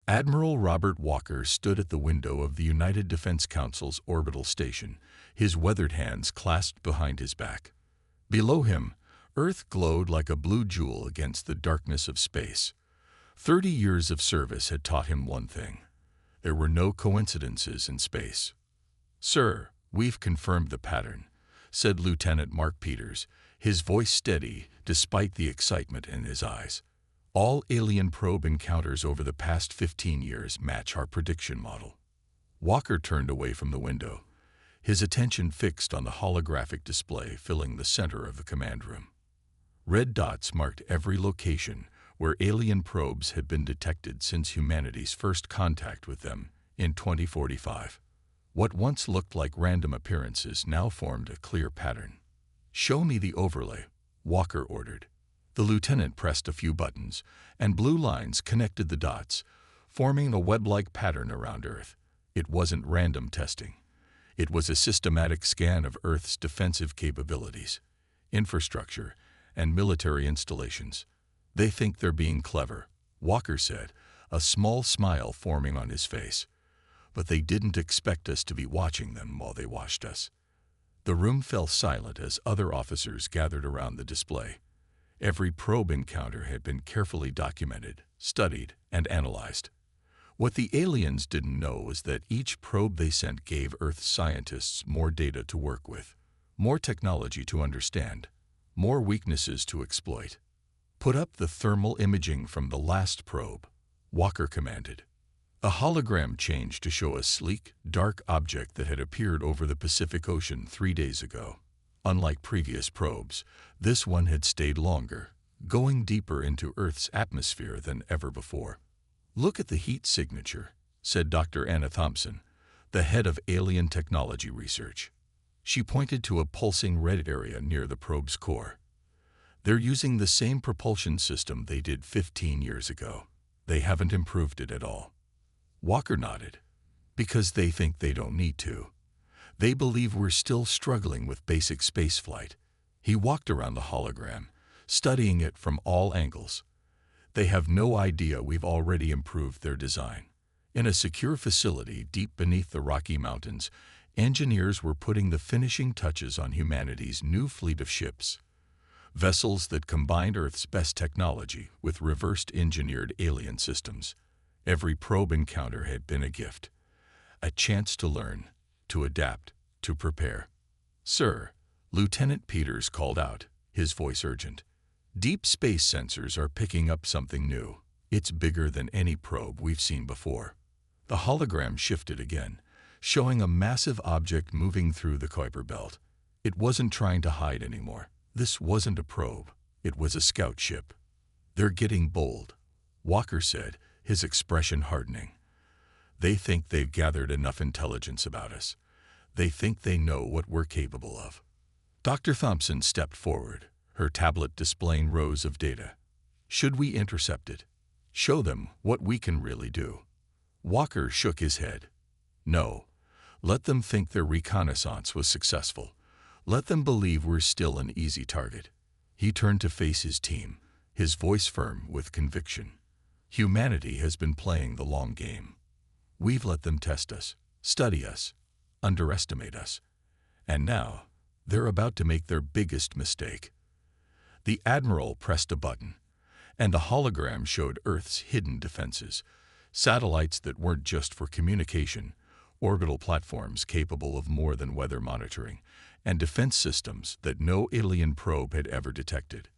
Admiral Robert Walker stood at the window of the United Defense Council's orbital station, his weathered hands clasped behind his back. Below him, Earth glowed like a blue jewel against the darkness of space. 30 years of service had taught him one thing: there were no coincidences in space. "Sir, we've confirmed the pattern," said Lieutenant Mark Peters, his voice steady despite the excitement in his eyes. "All alien probe encounters over the past 15 years match our prediction model." Walker turned away from the window, his attention fixed on the holographic display filling the center of the command room. Red dots marked every location where alien probes had been detected since humanity's first contact with them in 2045. What once looked like random appearances now formed a clear pattern. "Show me the overlay," Walker ordered. The lieutenant pressed a few buttons, and blue lines connected the dots, forming a web-like pattern around Earth. It wasn't random testing. It was a systematic scan of Earth's defensive capabilities, infrastructure, and military installations. "They think they're being clever," Walker said, a small smile forming on his face. "But they didn't expect us to be watching them while they watched us." The room fell silent as other officers gathered around the display. Every probe encounter had been carefully documented, studied, and analyzed. What the aliens didn't know was that each probe they sent gave Earth's scientists more data to work with, more technology to understand, more weaknesses to exploit. "Put up the thermal imaging from the last probe," Walker commanded. A hologram changed to show a sleek, dark object that had appeared over the Pacific Ocean 3 days ago. Unlike previous probes, this one had stayed longer, going deeper into Earth's atmosphere than ever before. "Look at the heat signature," said Dr. Anna Thompson, the head of Alien Technology Research. She pointed to a pulsing red area near the probe's core. "They're using the same propulsion system they did 15 years ago. They haven't improved it at all." Walker nodded. "Because they think they don't need to. They believe we're still struggling with basic spaceflight." He walked around the hologram, studying it from all angles. "They have no idea we've already improved their design. In a secure facility deep beneath the Rocky Mountains, engineers were putting the finishing touches on humanity's new fleet of ships. Vessels that combined Earth's best technology with reversed engineered alien systems. Every probe encounter had been a gift. A chance to learn, to adapt, to prepare. "Sir," Lieutenant Peters called out, his voice urgent. "Deep space sensors are picking up something new. It's bigger than any probe we've seen before." The hologram shifted again, showing a massive object moving through the Kuiper Belt. It wasn't trying to hide anymore. This wasn't a probe. It was a scout ship. "They're getting bold," Walker said, his expression hardening. "They think they've gathered enough intelligence about us. They think they know what we're capable of." Dr. Thompson stepped forward, her tablet displaying rows of data. "Should we intercept it? Show them what we can really do?" Walker shook his head. "No. Let them think their reconnaissance was successful. Let them believe we're still an easy target." He turned to face his team, his voice firm with conviction. "Humanity has been playing the long game. We've let them test us, study us, underestimate us. And now, they're about to make their biggest mistake." The Admiral pressed a button, and the hologram showed Earth's hidden defenses, satellites that weren't just for communication, orbital platforms capable of more than weather monitoring, and defense systems that no alien probe had ever detected.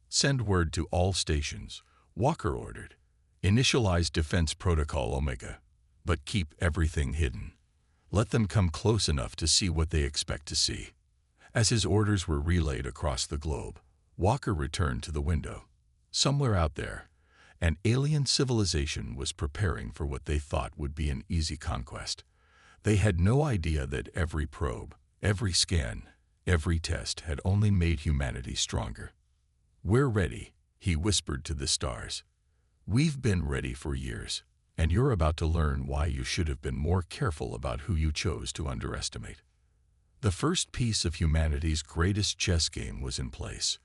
"Send word to all stations," Walker ordered. "Initialize Defense Protocol Omega, but keep everything hidden. Let them come close enough to see what they expect to see." As his orders were relayed across the globe, Walker returned to the window. Somewhere out there, an alien civilization was preparing for what they thought would be an easy conquest. They had no idea that every probe, every scan, every test had only made humanity stronger. "We're ready," he whispered to the stars. "We've been ready for years, and you're about to learn why you should have been more careful about who you chose to underestimate." The first piece of humanity's greatest chess game was in place.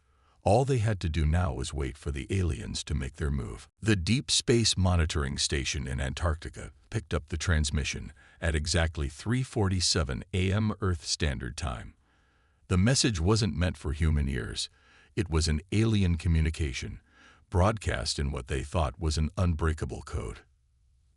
All they had to do now was wait for the aliens to make their move. The Deep Space Monitoring Station in Antarctica picked up the transmission at exactly 3:47 a.m. Earth Standard Time. The message wasn't meant for human ears. It was an alien communication, broadcast in what they thought was an unbreakable code.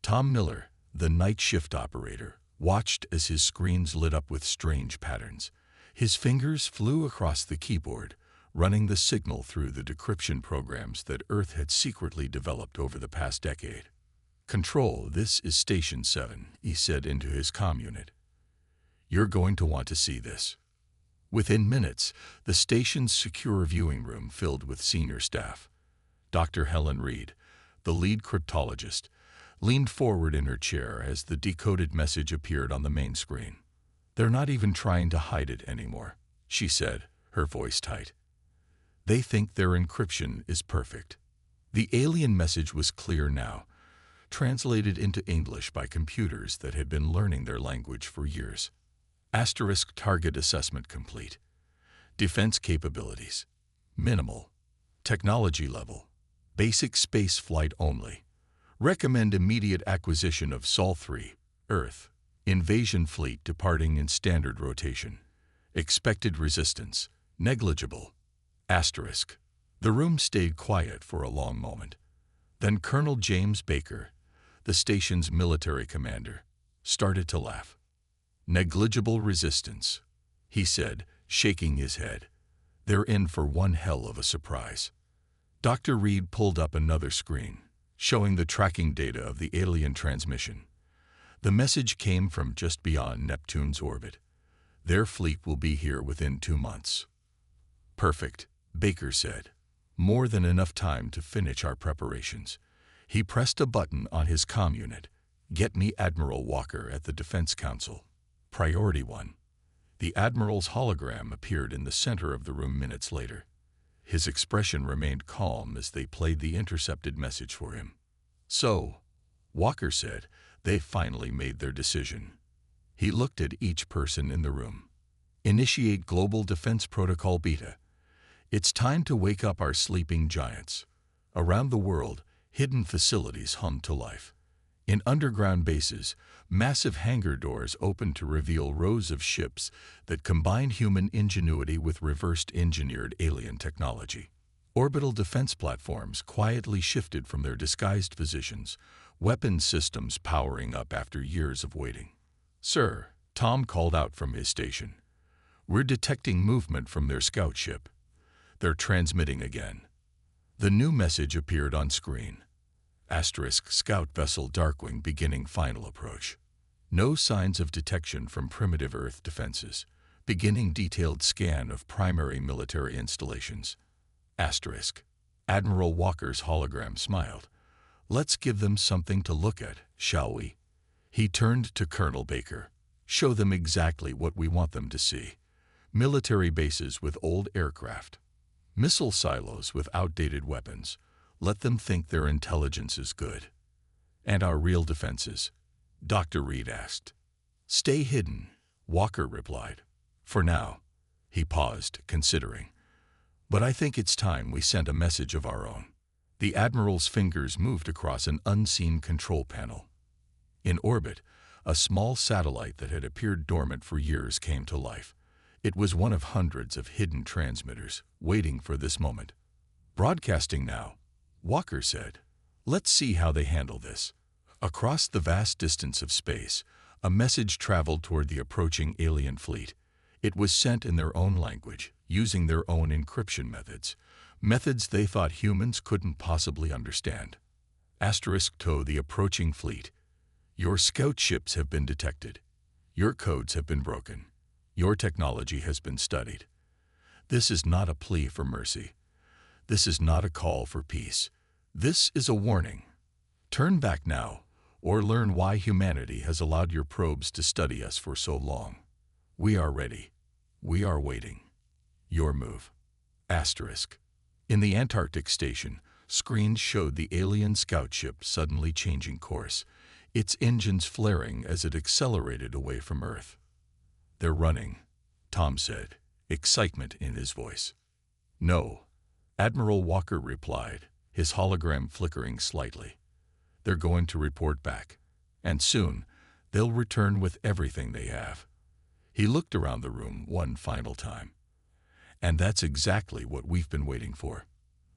Tom Miller, the night shift operator, watched as his screens lit up with strange patterns. His fingers flew across the keyboard, running the signal through the decryption programs that Earth had secretly developed over the past decade. "Control, this is Station 7, he said into his comm unit. "You're going to want to see this." Within minutes, the station's secure viewing room filled with senior staff. Dr. Helen Reed, the lead cryptologist, leaned forward in her chair as the decoded message appeared on the main screen. "They're not even trying to hide it anymore," she said, her voice tight. "They think their encryption is perfect." The alien message was clear now, translated into English by computers that had been learning their language for years. Asterisk target assessment complete. Defense capabilities. Minimal. Technology level. Basic space flight only. Recommend immediate acquisition of Sol 3, Earth. Invasion fleet departing in standard rotation. Expected resistance. Negligible. Asterisk. The room stayed quiet for a long moment. Then Colonel James Baker, the station's military commander, started to laugh. "Negligible resistance," he said, shaking his head. "They're in for one hell of a surprise." Dr. Reed pulled up another screen, showing the tracking data of the alien transmission. The message came from just beyond Neptune's orbit. "Their fleet will be here within 2 months." "Perfect," Baker said. "More than enough time to finish our preparations." He pressed a button on his comm unit. "Get me Admiral Walker at the Defense Council. Priority 1. The Admiral's hologram appeared in the center of the room minutes later. His expression remained calm as they played the intercepted message for him. "So," Walker said, "they finally made their decision." He looked at each person in the room. "Initiate Global Defense Protocol Beta. It's time to wake up our sleeping giants." Around the world, hidden facilities hummed to life. In underground bases, massive hangar doors opened to reveal rows of ships that combined human ingenuity with reversed-engineered alien technology. Orbital defense platforms quietly shifted from their disguised positions, weapon systems powering up after years of waiting. "Sir," Tom called out from his station, "we're detecting movement from their scout ship. They're transmitting again." The new message appeared on screen. Asterisk Scout Vessel Darkwing beginning final approach. No signs of detection from primitive Earth defenses. Beginning detailed scan of primary military installations. Asterisk. Admiral Walker's hologram smiled. "Let's give them something to look at, shall we?" He turned to Colonel Baker. "Show them exactly what we want them to see. Military bases with old aircraft. Missile silos with outdated weapons. Let them think their intelligence is good." "And our real defenses?" Dr. Reed asked. "Stay hidden," Walker replied. "For now." He paused, considering. "But I think it's time we sent a message of our own." The Admiral's fingers moved across an unseen control panel. In orbit, a small satellite that had appeared dormant for years came to life. It was one of hundreds of hidden transmitters, waiting for this moment. "Broadcasting now," Walker said. "Let's see how they handle this." Across the vast distance of space, a message traveled toward the approaching alien fleet. It was sent in their own language, using their own encryption methods they thought humans couldn't possibly understand. Asterisk to the approaching fleet. "Your scout ships have been detected. Your codes have been broken. Your technology has been studied. This is not a plea for mercy. This is not a call for peace. This is a warning. Turn back now, or learn why humanity has allowed your probes to study us for so long. We are ready. We are waiting. Your move." Asterisk. In the Antarctic station, screens showed the alien scout ship suddenly changing course, its engines flaring as it accelerated away from Earth. "They're running," Tom said, excitement in his voice. "No, Admiral Walker replied, his hologram flickering slightly. They're going to report back. And soon, they'll return with everything they have. He looked around the room one final time. And that's exactly what we've been waiting for.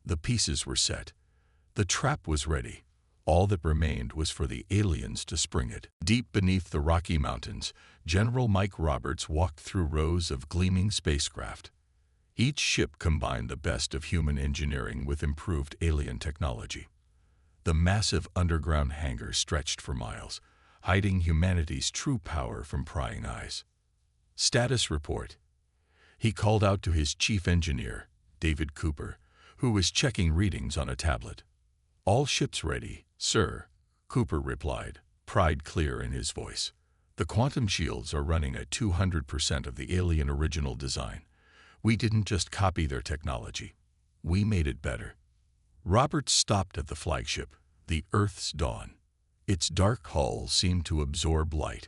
The pieces were set. The trap was ready. All that remained was for the aliens to spring it. Deep beneath the Rocky Mountains, General Mike Roberts walked through rows of gleaming spacecraft. Each ship combined the best of human engineering with improved alien technology. The massive underground hangar stretched for miles, hiding humanity's true power from prying eyes. Status report. He called out to his chief engineer, David Cooper, who was checking readings on a tablet. All ships ready, sir, Cooper replied, pride clear in his voice. The quantum shields are running at 200% of the alien original design. We didn't just copy their technology. We made it better. Roberts stopped at the flagship, the Earth's Dawn. Its dark hull seemed to absorb light,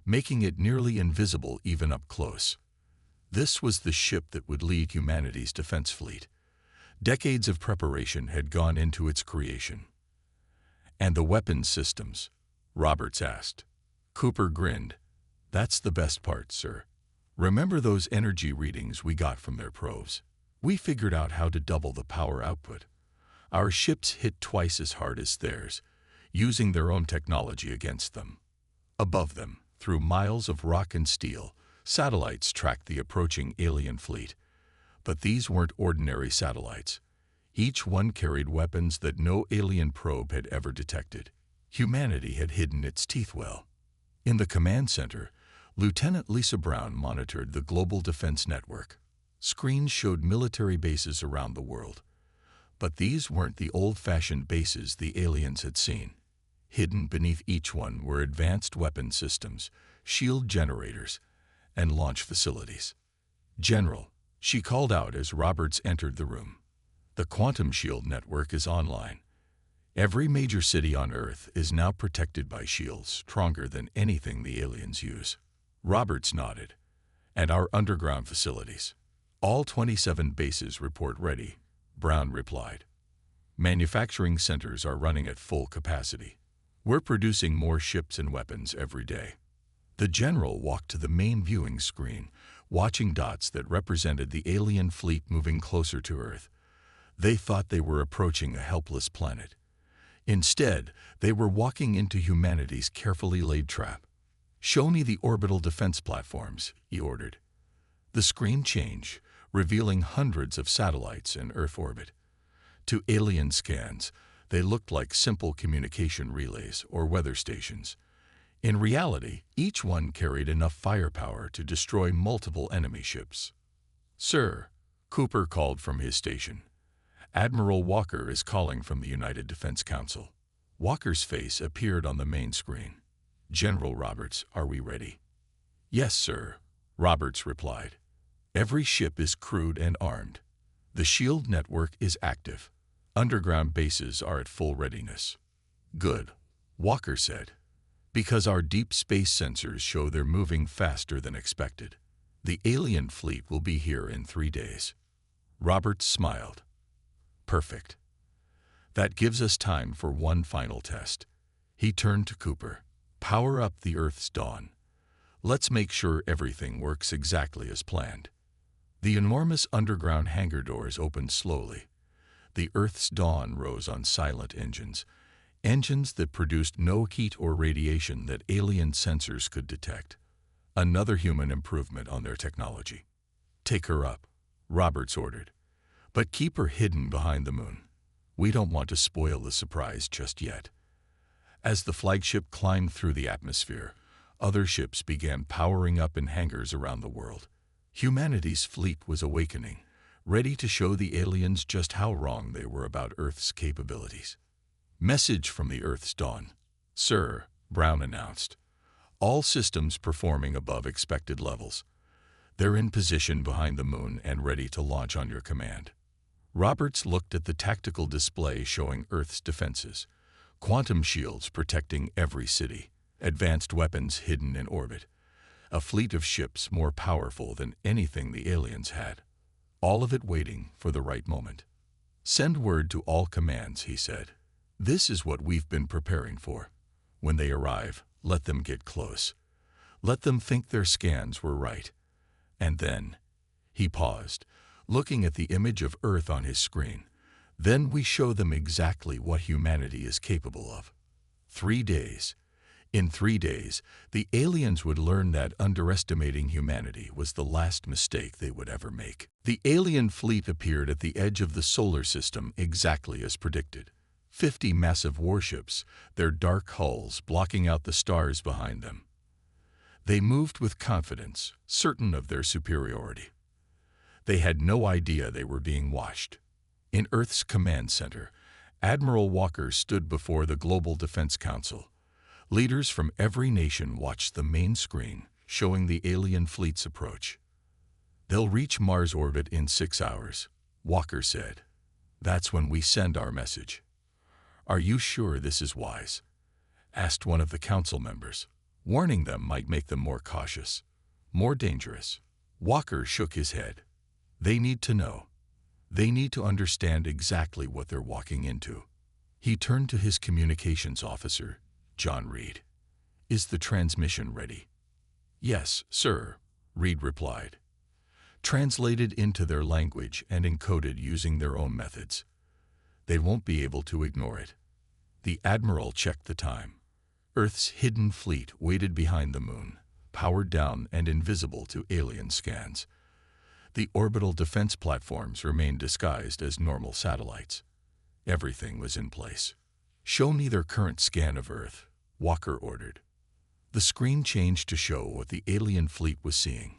making it nearly invisible even up close. This was the ship that would lead humanity's defense fleet. Decades of preparation had gone into its creation. And the weapons systems? Roberts asked. Cooper grinned. That's the best part, sir. Remember those energy readings we got from their probes? We figured out how to double the power output. Our ships hit twice as hard as theirs, using their own technology against them. Above them, through miles of rock and steel, satellites tracked the approaching alien fleet. But these weren't ordinary satellites. Each one carried weapons that no alien probe had ever detected. Humanity had hidden its teeth well. In the command center, Lieutenant Lisa Brown monitored the Global Defense Network. Screens showed military bases around the world. But these weren't the old-fashioned bases the aliens had seen. Hidden beneath each one were advanced weapon systems, shield generators, and launch facilities. General, she called out as Roberts entered the room. The quantum shield network is online. Every major city on Earth is now protected by shields stronger than anything the aliens use. Roberts nodded. And our underground facilities. All 27 bases report ready, Brown replied. Manufacturing centers are running at full capacity. We're producing more ships and weapons every day. The general walked to the main viewing screen, watching dots that represented the alien fleet moving closer to Earth. They thought they were approaching a helpless planet. Instead, they were walking into humanity's carefully laid trap. Show me the orbital defense platforms, he ordered. The screen changed, revealing hundreds of satellites in Earth orbit. To alien scans, they looked like simple communication relays or weather stations. In reality, each one carried enough firepower to destroy multiple enemy ships. Sir, Cooper called from his station. Admiral Walker is calling from the United Defense Council. Walker's face appeared on the main screen. General Roberts, are we ready? Yes, sir, Roberts replied. Every ship is crewed and armed. The shield network is active. Underground bases are at full readiness. Good, Walker said. Because our deep space sensors show they're moving faster than expected. The alien fleet will be here in 3 days. Roberts smiled. Perfect. That gives us time for one final test. He turned to Cooper. Power up the Earth's Dawn. Let's make sure everything works exactly as planned. The enormous underground hangar doors opened slowly. The Earth's Dawn rose on silent engines, engines that produced no heat or radiation that alien sensors could detect. Another human improvement on their technology. Take her up, Roberts ordered. But keep her hidden behind the moon. We don't want to spoil the surprise just yet. As the flagship climbed through the atmosphere, other ships began powering up in hangars around the world. Humanity's fleet was awakening, ready to show the aliens just how wrong they were about Earth's capabilities. Message from the Earth's Dawn. Sir, Brown announced. All systems performing above expected levels. They're in position behind the moon and ready to launch on your command. Roberts looked at the tactical display showing Earth's defenses. Quantum shields protecting every city. Advanced weapons hidden in orbit. A fleet of ships more powerful than anything the aliens had. All of it waiting for the right moment. Send word to all commands, he said. This is what we've been preparing for. When they arrive, let them get close. Let them think their scans were right. And then, he paused, looking at the image of Earth on his screen. Then we show them exactly what humanity is capable of. 3 days. In 3 days, the aliens would learn that underestimating humanity was the last mistake they would ever make. The alien fleet appeared at the edge of the solar system exactly as predicted. 50 massive warships, their dark hulls blocking out the stars behind them. They moved with confidence, certain of their superiority. They had no idea they were being watched. In Earth's command center, Admiral Walker stood before the Global Defense Council. Leaders from every nation watched the main screen, showing the alien fleet's approach. They'll reach Mars orbit in 6 hours, Walker said. That's when we send our message. Are you sure this is wise? Asked one of the council members. Warning them might make them more cautious, more dangerous. Walker shook his head. They need to know. They need to understand exactly what they're walking into. He turned to his communications officer, John Reed. Is the transmission ready? Yes, sir, Reed replied. Translated into their language and encoded using their own methods. They won't be able to ignore it. The admiral checked the time. Earth's hidden fleet waited behind the moon, powered down and invisible to alien scans. The orbital defense platforms remained disguised as normal satellites. Everything was in place. Show me their current scan of Earth, Walker ordered. The screen changed to show what the alien fleet was seeing.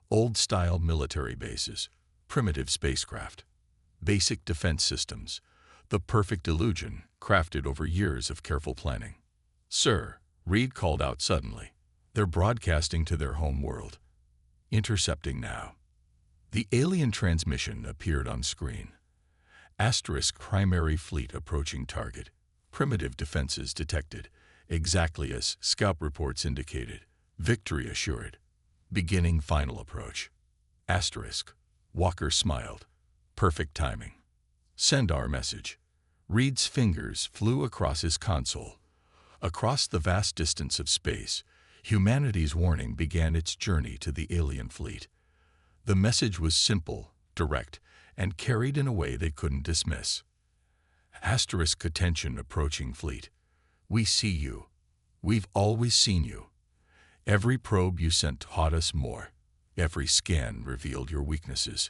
Old-style military bases, primitive spacecraft, basic defense systems, the perfect illusion crafted over years of careful planning. Sir, Reed called out suddenly. They're broadcasting to their home world. Intercepting now. The alien transmission appeared on screen. Asterisk primary fleet approaching target. Primitive defenses detected, exactly as scout reports indicated. Victory assured. Beginning final approach. Asterisk. Walker smiled. Perfect timing. Send our message. Reed's fingers flew across his console. Across the vast distance of space, humanity's warning began its journey to the alien fleet. The message was simple, direct, and carried in a way they couldn't dismiss. Asterisk attention approaching fleet. We see you. We've always seen you. Every probe you sent taught us more. Every scan revealed your weaknesses.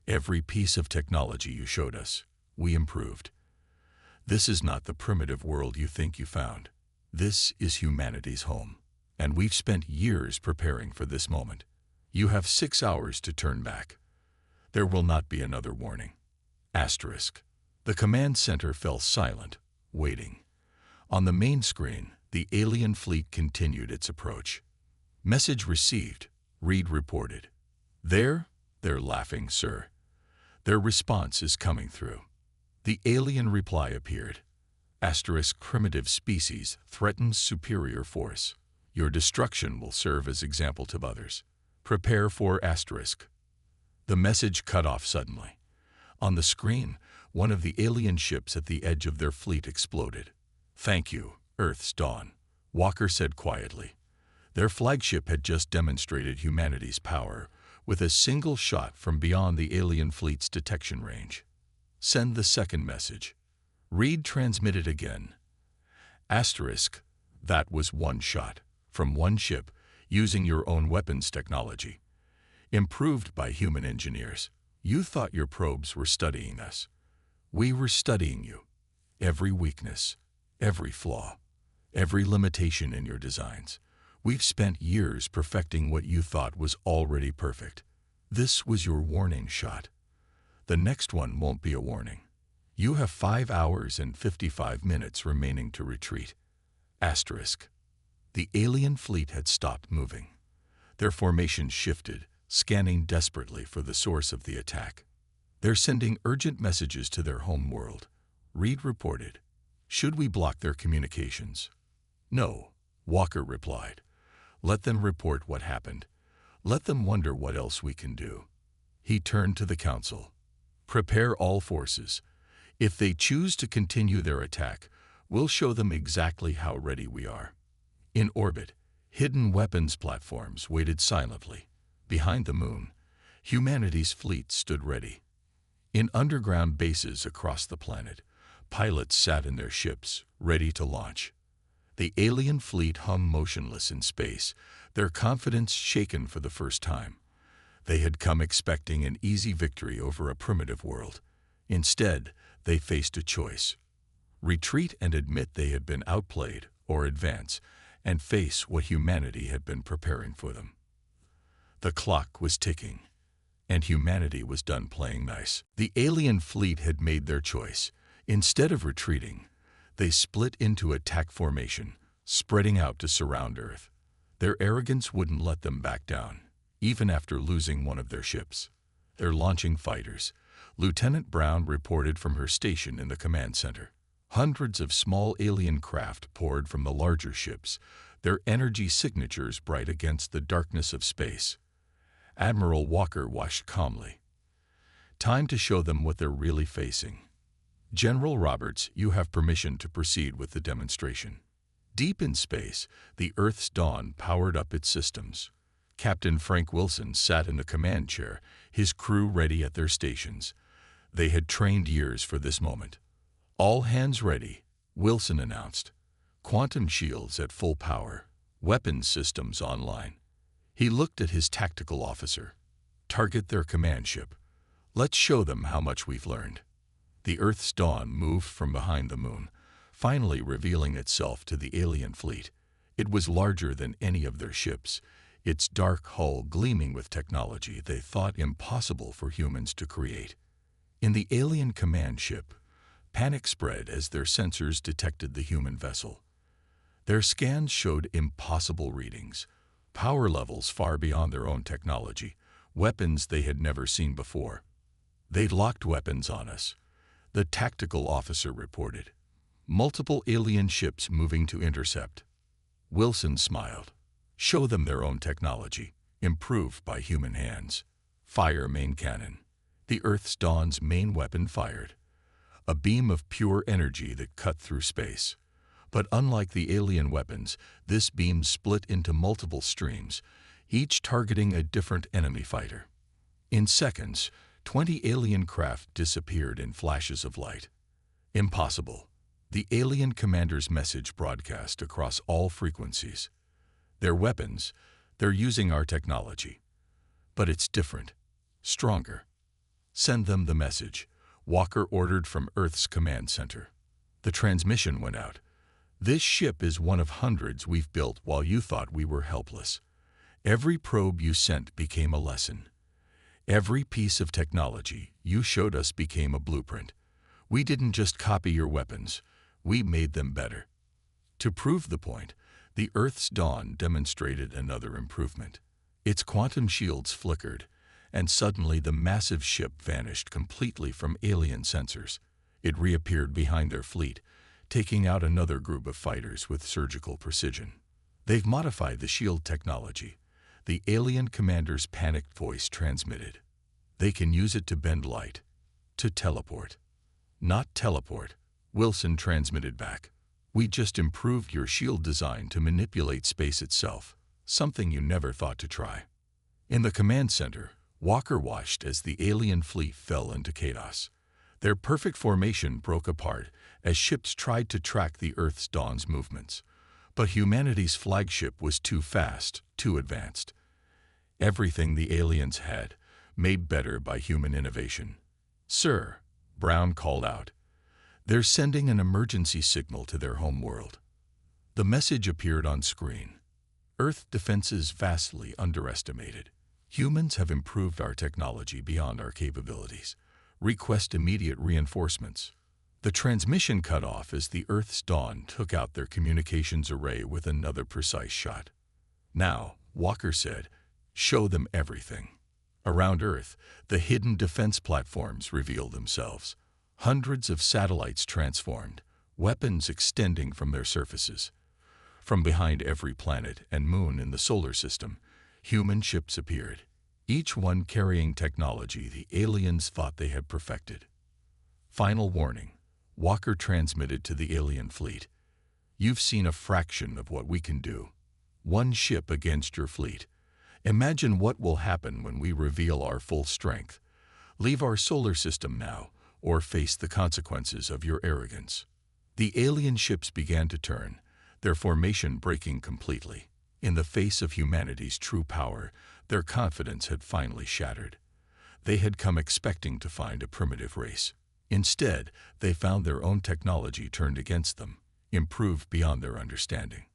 Every piece of technology you showed us, we improved. This is not the primitive world you think you found. This is humanity's home, and we've spent years preparing for this moment. You have 6 hours to turn back. There will not be another warning. Asterisk. The command center fell silent, waiting. On the main screen, the alien fleet continued its approach. Message received, Reed reported. They're laughing, sir. Their response is coming through. The alien reply appeared. Asterisk primitive species threatens superior force. Your destruction will serve as example to others. Prepare for asterisk. The message cut off suddenly. On the screen, one of the alien ships at the edge of their fleet exploded. Thank you, Earth's Dawn, Walker said quietly. Their flagship had just demonstrated humanity's power with a single shot from beyond the alien fleet's detection range. Send the second message. Reed transmitted again. Asterisk. That was one shot, from one ship, using your own weapons technology. Improved by human engineers. You thought your probes were studying us. We were studying you. Every weakness, every flaw, every limitation in your designs. We've spent years perfecting what you thought was already perfect. This was your warning shot. The next one won't be a warning. You have 5 hours and 55 minutes remaining to retreat. Asterisk. The alien fleet had stopped moving. Their formation shifted, scanning desperately for the source of the attack. They're sending urgent messages to their home world, Reed reported. Should we block their communications? No, Walker replied. Let them report what happened. Let them wonder what else we can do. He turned to the council. Prepare all forces. If they choose to continue their attack, we'll show them exactly how ready we are. In orbit, hidden weapons platforms waited silently. Behind the moon, humanity's fleet stood ready. In underground bases across the planet, pilots sat in their ships, ready to launch. The alien fleet hung motionless in space, their confidence shaken for the first time. They had come expecting an easy victory over a primitive world. Instead, they faced a choice: retreat and admit they had been outplayed, or advance and face what humanity had been preparing for them. The clock was ticking, and humanity was done playing nice. The alien fleet had made their choice. Instead of retreating, they split into attack formation, spreading out to surround Earth. Their arrogance wouldn't let them back down, even after losing one of their ships. They're launching fighters. Lieutenant Brown reported from her station in the command center. Hundreds of small alien craft poured from the larger ships, their energy signatures bright against the darkness of space. Admiral Walker watched calmly. Time to show them what they're really facing. General Roberts, you have permission to proceed with the demonstration. Deep in space, the Earth's dawn powered up its systems. Captain Frank Wilson sat in the command chair, his crew ready at their stations. They had trained years for this moment. All hands ready, Wilson announced. Quantum shields at full power, weapons systems online. He looked at his tactical officer. Target their command ship. Let's show them how much we've learned. The Earth's dawn moved from behind the moon, finally revealing itself to the alien fleet. It was larger than any of their ships, its dark hull gleaming with technology they thought impossible for humans to create. In the alien command ship, panic spread as their sensors detected the human vessel. Their scans showed impossible readings, power levels far beyond their own technology, weapons they had never seen before. They'd locked weapons on us, the tactical officer reported. Multiple alien ships moving to intercept. Wilson smiled. Show them their own technology, improved by human hands. Fire main cannon. The Earth's dawn's main weapon fired. A beam of pure energy that cut through space. But unlike the alien weapons, this beam split into multiple streams, each targeting a different enemy fighter. In seconds, 20 alien craft disappeared in flashes of light. Impossible. The alien commander's message broadcast across all frequencies. Their weapons, they're using our technology. But it's different, stronger. Send them the message, Walker ordered from Earth's command center. The transmission went out. This ship is one of hundreds we've built while you thought we were helpless. Every probe you sent became a lesson. Every piece of technology you showed us became a blueprint. We didn't just copy your weapons, we made them better. To prove the point, the Earth's dawn demonstrated another improvement. Its quantum shields flickered, and suddenly the massive ship vanished completely from alien sensors. It reappeared behind their fleet, taking out another group of fighters with surgical precision. They've modified the shield technology, the alien commander's panicked voice transmitted. They can use it to bend light, to teleport. Not teleport, Wilson transmitted back. We just improved your shield design to manipulate space itself, something you never thought to try. In the command center, Walker watched as the alien fleet fell into chaos. Their perfect formation broke apart as ships tried to track the Earth's dawn's movements. But humanity's flagship was too fast, too advanced. Everything the aliens had, made better by human innovation. Sir, Brown called out. They're sending an emergency signal to their home world. The message appeared on screen. Earth defenses vastly underestimated. Humans have improved our technology beyond our capabilities. Request immediate reinforcements. The transmission cut off as the Earth's dawn took out their communications array with another precise shot. Now, Walker said, show them everything. Around Earth, the hidden defense platforms revealed themselves. Hundreds of satellites transformed, weapons extending from their surfaces. From behind every planet and moon in the solar system, human ships appeared, each one carrying technology the aliens thought they had perfected. Final warning. Walker transmitted to the alien fleet. You've seen a fraction of what we can do. One ship against your fleet. Imagine what will happen when we reveal our full strength. Leave our solar system now, or face the consequences of your arrogance. The alien ships began to turn, their formation breaking completely. In the face of humanity's true power, their confidence had finally shattered. They had come expecting to find a primitive race. Instead, they found their own technology turned against them, improved beyond their understanding.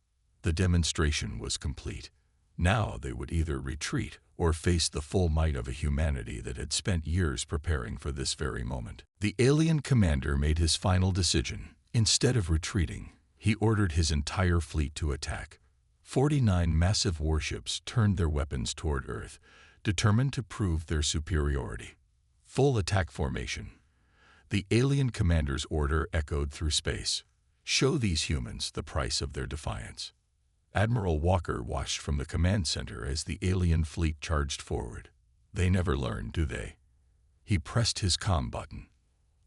The demonstration was complete. Now they would either retreat or face the full might of a humanity that had spent years preparing for this very moment. The alien commander made his final decision. Instead of retreating, he ordered his entire fleet to attack. 49 massive warships turned their weapons toward Earth, determined to prove their superiority. Full attack formation. The alien commander's order echoed through space. Show these humans the price of their defiance. Admiral Walker watched from the command center as the alien fleet charged forward. They never learn, do they? He pressed his comm button.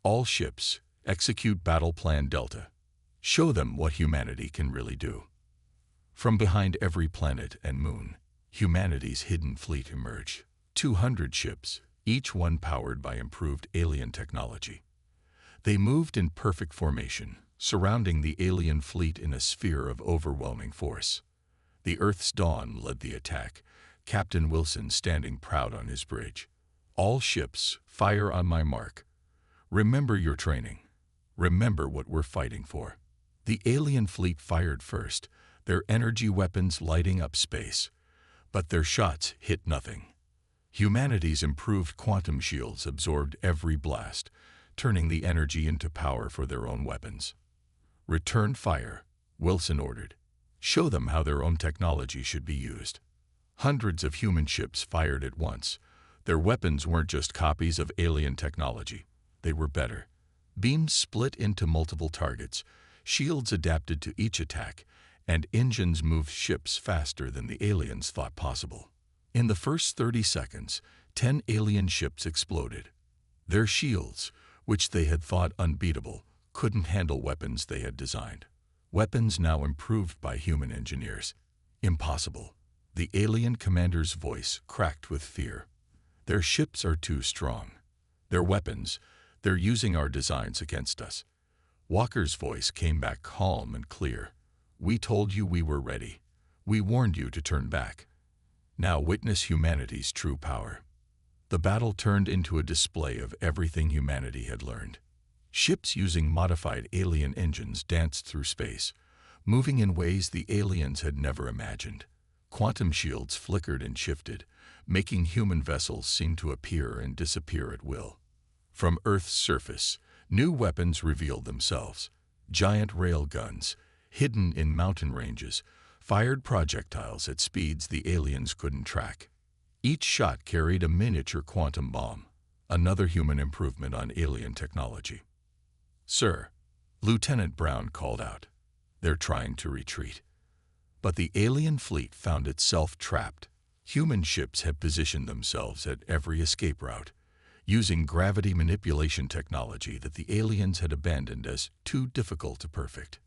All ships, execute Battle Plan Delta. Show them what humanity can really do. From behind every planet and moon, humanity's hidden fleet emerged. 200 ships, each one powered by improved alien technology. They moved in perfect formation, surrounding the alien fleet in a sphere of overwhelming force. The Earth's Dawn led the attack, Captain Wilson standing proud on his bridge. All ships, fire on my mark. Remember your training. Remember what we're fighting for. The alien fleet fired first, their energy weapons lighting up space. But their shots hit nothing. Humanity's improved quantum shields absorbed every blast, turning the energy into power for their own weapons. Return fire, Wilson ordered. Show them how their own technology should be used. Hundreds of human ships fired at once. Their weapons weren't just copies of alien technology. They were better. Beams split into multiple targets, shields adapted to each attack, and engines moved ships faster than the aliens thought possible. In the first 30 seconds, 10 alien ships exploded. Their shields, which they had thought unbeatable, couldn't handle weapons they had designed. Weapons now improved by human engineers. Impossible. The alien commander's voice cracked with fear. Their ships are too strong. Their weapons, they're using our designs against us. Walker's voice came back calm and clear. We told you we were ready. We warned you to turn back. Now witness humanity's true power. The battle turned into a display of everything humanity had learned. Ships using modified alien engines danced through space, moving in ways the aliens had never imagined. Quantum shields flickered and shifted, making human vessels seem to appear and disappear at will. From Earth's surface, new weapons revealed themselves. Giant rail guns, hidden in mountain ranges, fired projectiles at speeds the aliens couldn't track. Each shot carried a miniature quantum bomb, another human improvement on alien technology. Sir, Lieutenant Brown called out. They're trying to retreat. But the alien fleet found itself trapped. Human ships had positioned themselves at every escape route, using gravity manipulation technology that the aliens had abandoned as too difficult to perfect.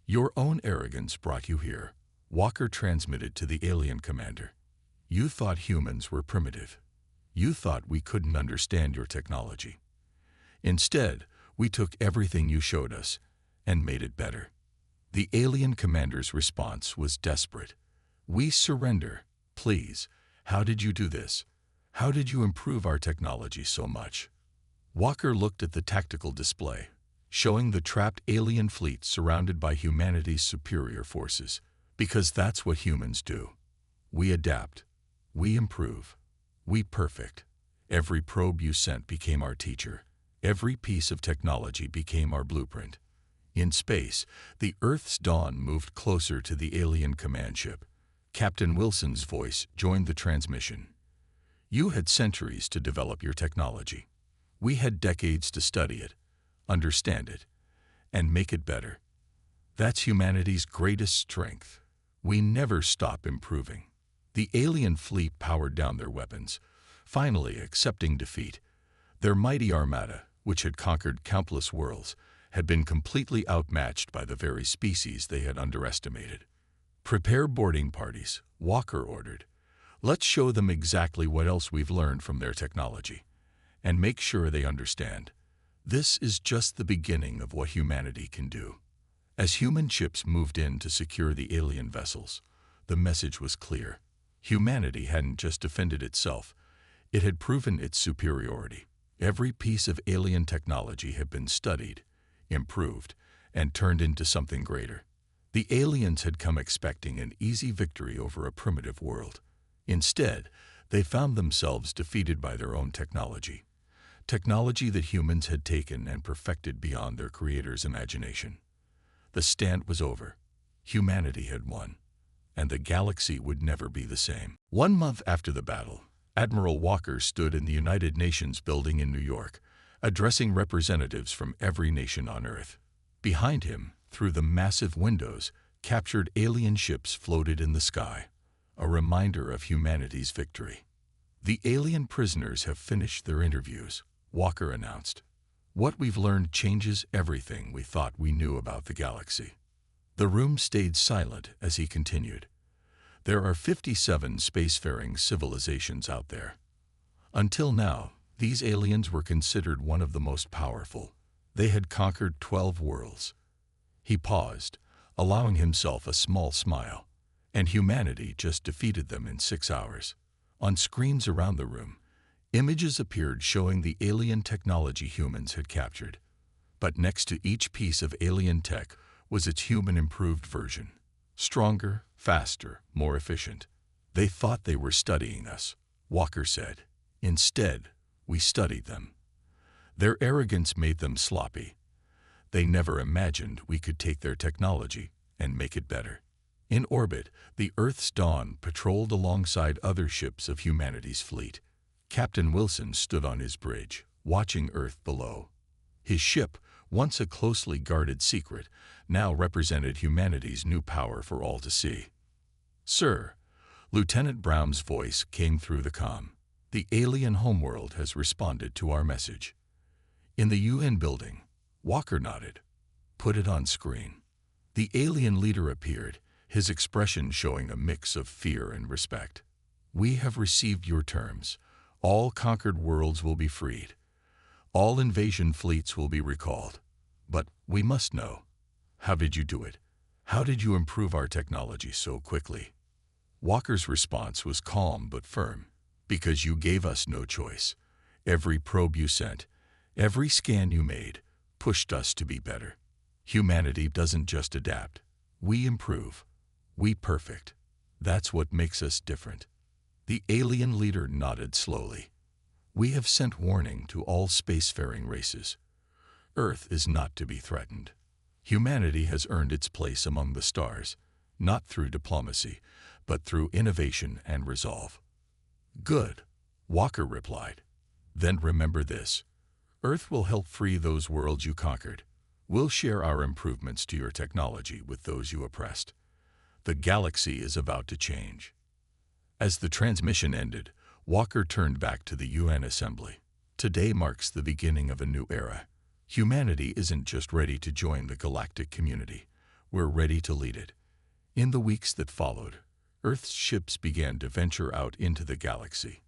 Your own arrogance brought you here, Walker transmitted to the alien commander. You thought humans were primitive. You thought we couldn't understand your technology. Instead, we took everything you showed us and made it better. The alien commander's response was desperate. We surrender. Please, how did you do this? How did you improve our technology so much? Walker looked at the tactical display, showing the trapped alien fleet surrounded by humanity's superior forces, because that's what humans do. We adapt. We improve. We perfect. Every probe you sent became our teacher. Every piece of technology became our blueprint. In space, the Earth's Dawn moved closer to the alien command ship. Captain Wilson's voice joined the transmission. You had centuries to develop your technology. We had decades to study it, understand it, and make it better. That's humanity's greatest strength. We never stop improving. The alien fleet powered down their weapons, finally accepting defeat. Their mighty armada, which had conquered countless worlds, had been completely outmatched by the very species they had underestimated. "Prepare boarding parties," Walker ordered. "Let's show them exactly what else we've learned from their technology, and make sure they understand. This is just the beginning of what humanity can do." As human ships moved in to secure the alien vessels, the message was clear. Humanity hadn't just defended itself, it had proven its superiority. Every piece of alien technology had been studied, improved, and turned into something greater. The aliens had come expecting an easy victory over a primitive world. Instead, they found themselves defeated by their own technology. Technology that humans had taken and perfected beyond their creator's imagination. The stand was over. Humanity had won, and the galaxy would never be the same. 1 month after the battle, Admiral Walker stood in the United Nations building in New York, addressing representatives from every nation on Earth. Behind him, through the massive windows, captured alien ships floated in the sky, a reminder of humanity's victory. "The alien prisoners have finished their interviews," Walker announced. "What we've learned changes everything we thought we knew about the galaxy." The room stayed silent as he continued. "There are 57 spacefaring civilizations out there. Until now, these aliens were considered one of the most powerful. They had conquered 12 worlds." He paused, allowing himself a small smile. "And humanity just defeated them in 6 hours. On screens around the room, images appeared showing the alien technology humans had captured. But next to each piece of alien tech was its human-improved version. Stronger, faster, more efficient. They thought they were studying us," Walker said. "Instead, we studied them. Their arrogance made them sloppy. They never imagined we could take their technology and make it better." In orbit, the Earth's Dawn patrolled alongside other ships of humanity's fleet. Captain Wilson stood on his bridge, watching Earth below. His ship, once a closely guarded secret, now represented humanity's new power for all to see. "Sir," Lieutenant Brown's voice came through the comm. "The alien homeworld has responded to our message." "In the UN building," Walker nodded. "Put it on screen." The alien leader appeared, his expression showing a mix of fear and respect. "We have received your terms. All conquered worlds will be freed. All invasion fleets will be recalled. But we must know, how did you do it? How did you improve our technology so quickly?" Walker's response was calm but firm. "Because you gave us no choice. Every probe you sent, every scan you made, pushed us to be better. Humanity doesn't just adapt. We improve. We perfect. That's what makes us different." The alien leader nodded slowly. "We have sent warning to all spacefaring races. Earth is not to be threatened. Humanity has earned its place among the stars, not through diplomacy, but through innovation and resolve." "Good," Walker replied. "Then remember this. Earth will help free those worlds you conquered. We'll share our improvements to your technology with those you oppressed. The galaxy is about to change." As the transmission ended, Walker turned back to the UN Assembly. "Today marks the beginning of a new era. Humanity isn't just ready to join the galactic community. We're ready to lead it." In the weeks that followed, Earth's ships began to venture out into the galaxy.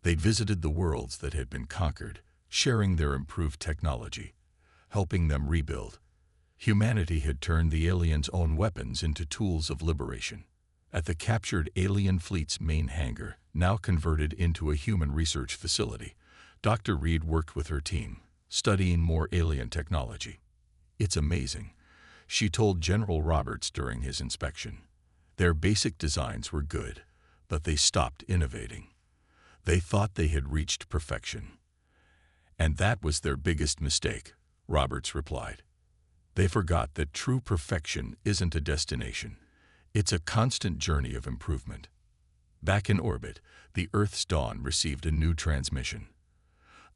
They visited the worlds that had been conquered, sharing their improved technology, helping them rebuild. Humanity had turned the aliens' own weapons into tools of liberation. At the captured alien fleet's main hangar, now converted into a human research facility, Dr. Reed worked with her team, studying more alien technology. "It's amazing," she told General Roberts during his inspection. "Their basic designs were good, but they stopped innovating. They thought they had reached perfection." "And that was their biggest mistake," Roberts replied. "They forgot that true perfection isn't a destination. It's a constant journey of improvement." Back in orbit, the Earth's Dawn received a new transmission.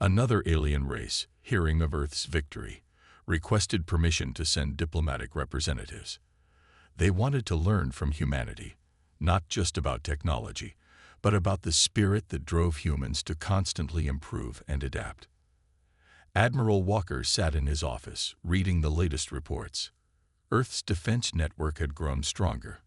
Another alien race, hearing of Earth's victory, requested permission to send diplomatic representatives. They wanted to learn from humanity, not just about technology, but about the spirit that drove humans to constantly improve and adapt. Admiral Walker sat in his office, reading the latest reports. Earth's defense network had grown stronger.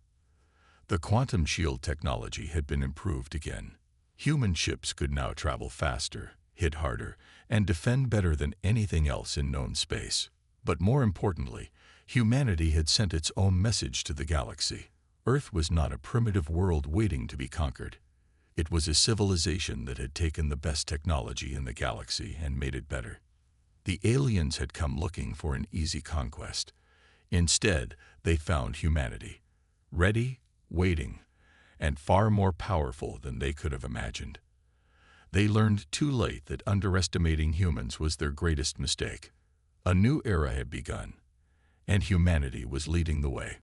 The quantum shield technology had been improved again. Human ships could now travel faster, hit harder, and defend better than anything else in known space. But more importantly, humanity had sent its own message to the galaxy. Earth was not a primitive world waiting to be conquered. It was a civilization that had taken the best technology in the galaxy and made it better. The aliens had come looking for an easy conquest. Instead, they found humanity, ready, waiting, and far more powerful than they could have imagined. They learned too late that underestimating humans was their greatest mistake. A new era had begun, and humanity was leading the way.